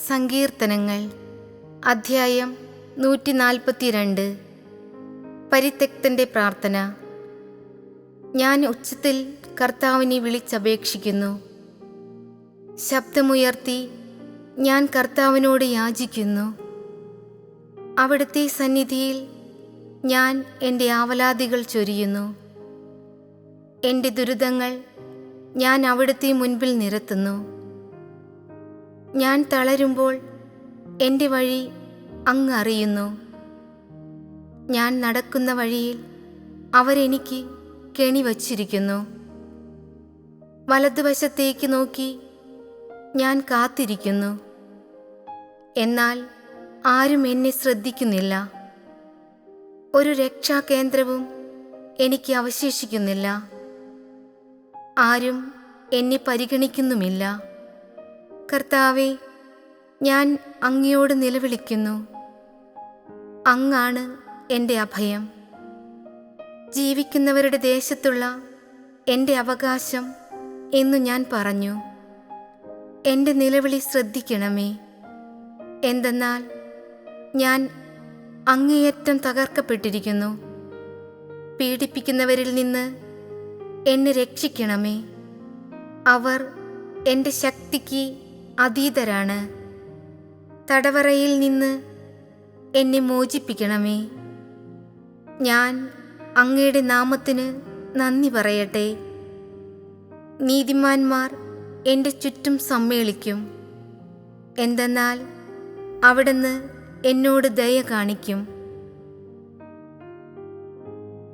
സങ്കീർത്തനങ്ങൾ അധ്യായം 142. പരിത്യക്തന്റെ പ്രാർത്ഥന. ഞാൻ ഉച്ചത്തിൽ കർത്താവിനെ വിളിച്ചപേക്ഷിക്കുന്നു. ശബ്ദമുയർത്തി ഞാൻ കർത്താവിനോട് യാചിക്കുന്നു. അവിടുത്തെ സന്നിധിയിൽ ഞാൻ എൻ്റെ ആവലാതികൾ ചൊരിയുന്നു. എൻ്റെ ദുരിതങ്ങൾ ഞാൻ അവിടുത്തെ മുൻപിൽ നിരത്തുന്നു. ഞാൻ തളരുമ്പോൾ എൻ്റെ വഴി അങ്ങ് അറിയുന്നു. ഞാൻ നടക്കുന്ന വഴിയിൽ അവരെനിക്ക് കെണി വച്ചിരിക്കുന്നു. വലതുവശത്തേക്ക് നോക്കി ഞാൻ കാത്തിരിക്കുന്നു. എന്നാൽ ആരും എന്നെ ശ്രദ്ധിക്കുന്നില്ല. ഒരു രക്ഷാകേന്ദ്രവും എനിക്ക് അവശേഷിക്കുന്നില്ല. ആരും എന്നെ പരിഗണിക്കുന്നുമില്ല. കർത്താവേ, ഞാൻ അങ്ങയോട് നിലവിളിക്കുന്നു. അങ്ങാണ് എൻ്റെ അഭയം. ജീവിക്കുന്നവരുടെ ദേശത്തുള്ള എൻ്റെ അവകാശം എന്നു ഞാൻ പറഞ്ഞു. എൻ്റെ നിലവിളി ശ്രദ്ധിക്കണമേ. എന്തെന്നാൽ ഞാൻ അങ്ങേയറ്റം തകർക്കപ്പെട്ടിരിക്കുന്നു. പീഡിപ്പിക്കുന്നവരിൽ നിന്ന് എന്നെ രക്ഷിക്കണമേ. അവർ എൻ്റെ ശക്തിക്ക് അതീതരാണ്. തടവറയിൽ നിന്ന് എന്നെ മോചിപ്പിക്കണമേ. ഞാൻ അങ്ങയുടെ നാമത്തിന് നന്ദി പറയട്ടെ. നീതിമാന്മാർ എൻ്റെ ചുറ്റും സമ്മേളിക്കും. എന്തെന്നാൽ അവിടുന്ന് എന്നോട് ദയ കാണിക്കും.